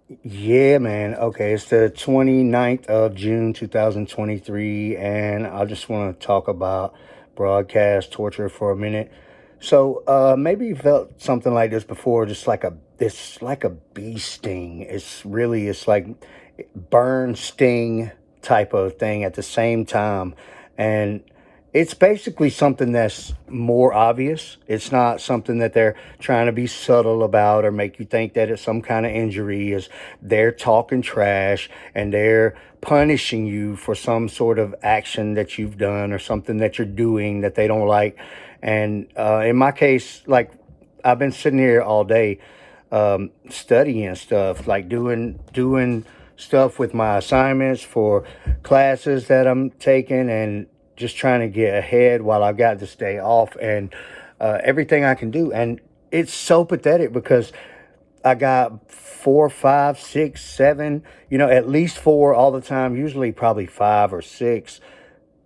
Yeah, man. Okay, it's the 29th of June, 2023, and I just want to talk about broadcast torture for a minute. So, maybe you felt something like this before, just like it's like a bee sting. It's like burn sting type of thing at the same time. And it's basically something that's more obvious. It's not something that they're trying to be subtle about or make you think that it's some kind of injury. Is they're talking trash and they're punishing you for some sort of action that you've done or something that you're doing that they don't like. And in my case, like I've been sitting here all day studying stuff, like doing stuff with my assignments for classes that I'm taking, and just trying to get ahead while I've got this day off and everything I can do. And it's so pathetic because I got four, five, six, seven, at least four all the time, usually probably five or six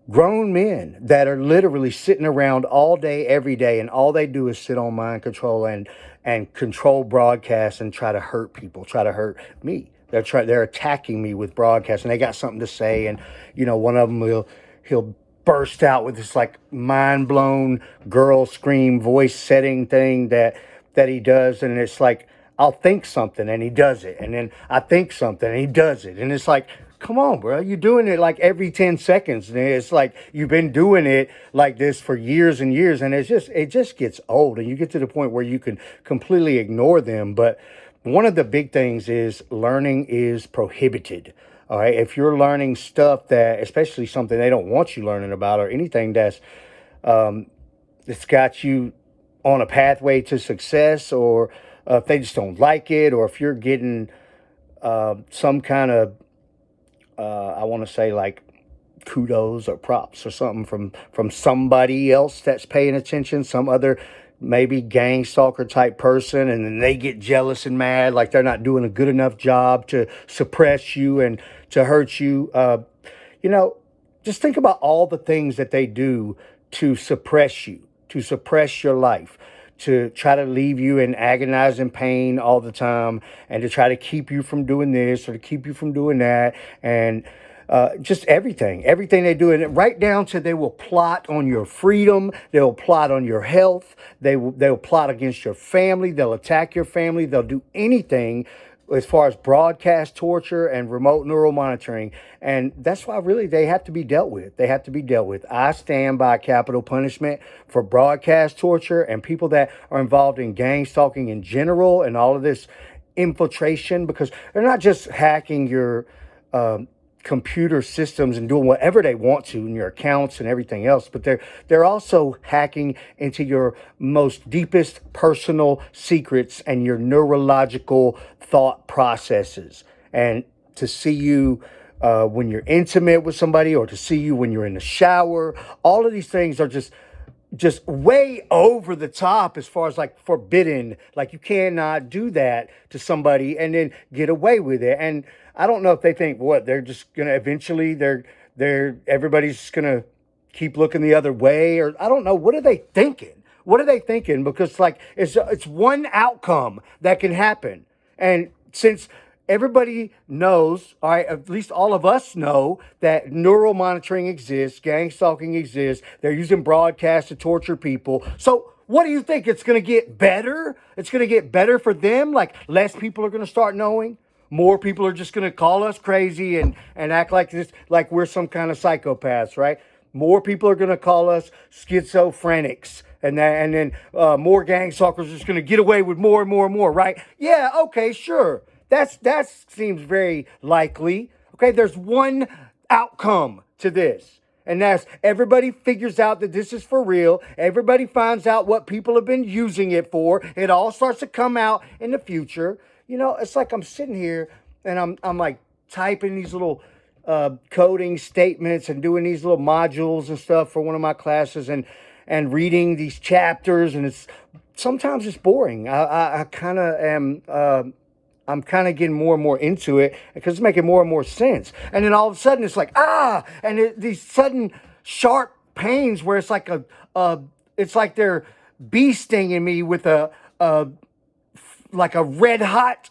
grown men that are literally sitting around all day, every day, and all they do is sit on mind control and control broadcasts and try to hurt people, try to hurt me. They're attacking me with broadcasts, and they got something to say, and one of them he'll burst out with this like mind blown girl scream voice setting thing that he does, and it's like I'll think something and he does it, and then I think something and he does it, and it's like, come on, bro, you're doing it like every 10 seconds, and it's like you've been doing it like this for years and years, and it just gets old, and you get to the point where you can completely ignore them. But one of the big things is learning is prohibited. All right, if you're learning stuff that, especially something they don't want you learning about, or anything that's got you on a pathway to success, or if they just don't like it, or if you're getting some kind of, I want to say, like kudos or props or something from somebody else that's paying attention, some other maybe gang stalker type person, and then they get jealous and mad, like they're not doing a good enough job to suppress you and to hurt you. You know, just think about all the things that they do to suppress you, to suppress your life, to try to leave you in agonizing pain all the time, and to try to keep you from doing this or to keep you from doing that. And just everything they do, and right down to they will plot on your freedom, they'll plot on your health, they'll plot against your family, they'll attack your family, they'll do anything as far as broadcast torture and remote neural monitoring. And that's why really they have to be dealt with. They have to be dealt with. I stand by capital punishment for broadcast torture and people that are involved in gang stalking in general and all of this infiltration, because they're not just hacking your computer systems and doing whatever they want to in your accounts and everything else, but they're also hacking into your most deepest personal secrets and your neurological thought processes. And to see you when you're intimate with somebody, or to see you when you're in the shower, all of these things are just way over the top as far as like forbidden. Like you cannot do that to somebody and then get away with it. And I don't know if they think what they're just gonna eventually they're everybody's just gonna keep looking the other way, or I don't know, what are they thinking? What are they thinking? Because like it's one outcome that can happen. And since everybody knows, all right, at least all of us know that neural monitoring exists, gang stalking exists. They're using broadcasts to torture people. So what do you think? It's going to get better? It's going to get better for them? Like less people are going to start knowing? More people are just going to call us crazy and act like this, like we're some kind of psychopaths, right? More people are going to call us schizophrenics, and then more gang stalkers are just going to get away with more and more and more, right? Yeah, okay, sure. That seems very likely. Okay, there's one outcome to this, and that's everybody figures out that this is for real. Everybody finds out what people have been using it for. It all starts to come out in the future. It's like I'm sitting here and I'm like typing these little coding statements and doing these little modules and stuff for one of my classes, and reading these chapters, and sometimes it's boring. I kind of am. I'm kind of getting more and more into it because it's making more and more sense. And then all of a sudden it's like, and these sudden sharp pains where it's like it's like they're bee stinging me with a like a red hot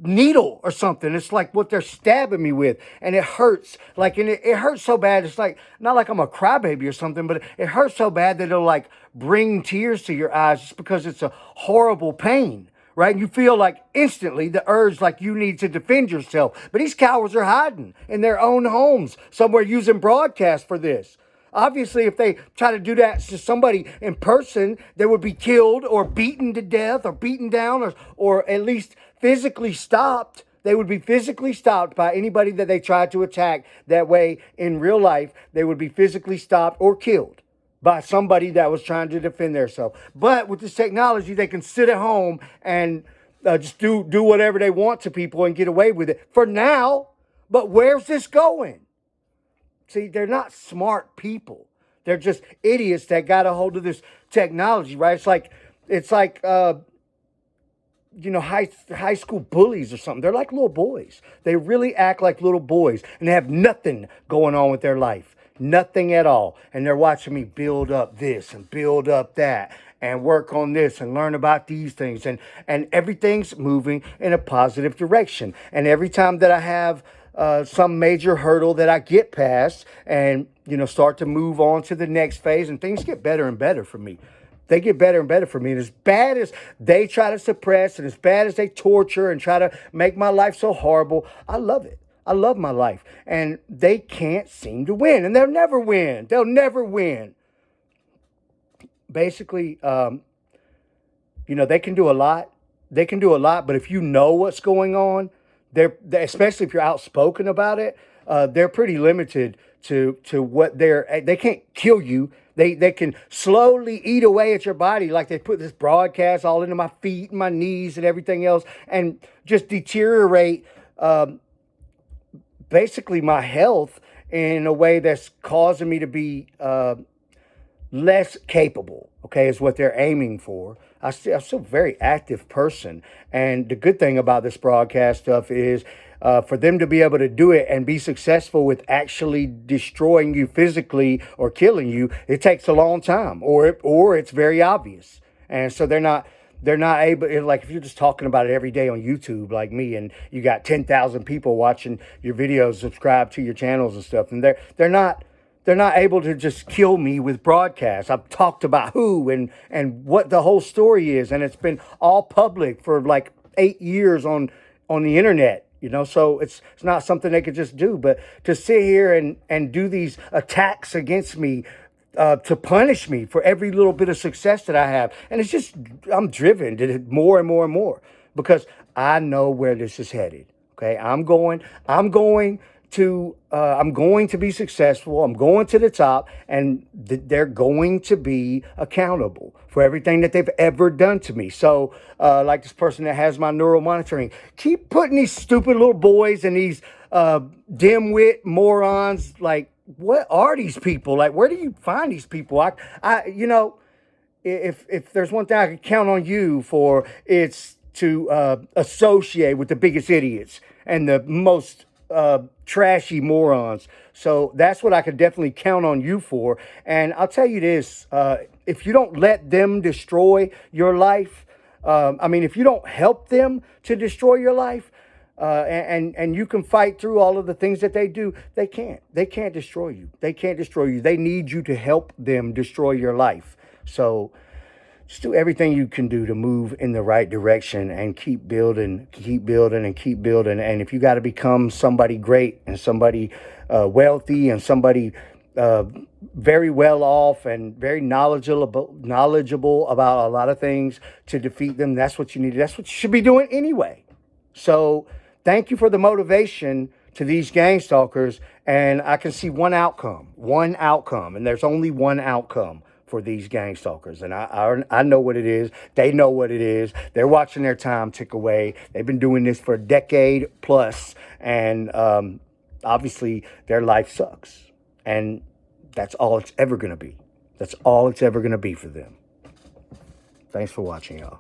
needle or something. It's like what they're stabbing me with, and it hurts. Like, and it hurts so bad. It's like not like I'm a crybaby or something, but it hurts so bad that it'll like bring tears to your eyes just because it's a horrible pain. Right? And you feel like instantly the urge like you need to defend yourself. But these cowards are hiding in their own homes somewhere using broadcast for this. Obviously, if they try to do that to somebody in person, they would be killed or beaten to death or beaten down or at least physically stopped. They would be physically stopped by anybody that they tried to attack. That way, in real life, they would be physically stopped or killed by somebody that was trying to defend themselves. But with this technology, they can sit at home and just do whatever they want to people and get away with it for now. But where's this going? See, they're not smart people. They're just idiots that got a hold of this technology, right? It's like high school bullies or something. They're like little boys. They really act like little boys, and they have nothing going on with their life. Nothing at all. And they're watching me build up this and build up that and work on this and learn about these things. And everything's moving in a positive direction. And every time that I have some major hurdle that I get past and, start to move on to the next phase, and things get better and better for me. They get better and better for me. And as bad as they try to suppress and as bad as they torture and try to make my life so horrible, I love it. I love my life. And they can't seem to win. And they'll never win. They'll never win. Basically, they can do a lot. They can do a lot. But if you know what's going on, especially if you're outspoken about it, they're pretty limited to what they can't kill you. They can slowly eat away at your body, like they put this broadcast all into my feet and my knees and everything else, and just deteriorate basically my health in a way that's causing me to be less capable, okay, is what they're aiming for. I'm still a very active person. And the good thing about this broadcast stuff is for them to be able to do it and be successful with actually destroying you physically or killing you, it takes a long time or it's very obvious. And so they're not able, like if you're just talking about it every day on YouTube like me and you got 10,000 people watching your videos, subscribe to your channels and stuff, and they're not able to just kill me with broadcasts. I've talked about who and what the whole story is, and it's been all public for like 8 years on the internet. So it's not something they could just do. But to sit here and do these attacks against me to punish me for every little bit of success that I have, and it's just I'm driven to more and more and more because I know where this is headed. Okay, I'm going to be successful. I'm going to the top, and they're going to be accountable for everything that they've ever done to me. So, like this person that has my neural monitoring, keep putting these stupid little boys and these dimwit morons. Like, what are these people? Like, where do you find these people? If there's one thing I can count on you for, it's to associate with the biggest idiots and the most trashy morons. So that's what I could definitely count on you for. And I'll tell you this, if you don't let them destroy your life, if you don't help them to destroy your life, and you can fight through all of the things that they do, they can't destroy you. They can't destroy you. They need you to help them destroy your life. So just do everything you can do to move in the right direction and keep building. And if you got to become somebody great and somebody wealthy and somebody very well off and very knowledgeable about a lot of things to defeat them, that's what you need. That's what you should be doing anyway. So thank you for the motivation to these gang stalkers. And I can see one outcome, and there's only one outcome for these gang stalkers. And I know what it is. They know what it is. They're watching their time tick away. They've been doing this for a decade plus. And obviously their life sucks. And that's all it's ever going to be. That's all it's ever going to be for them. Thanks for watching, y'all.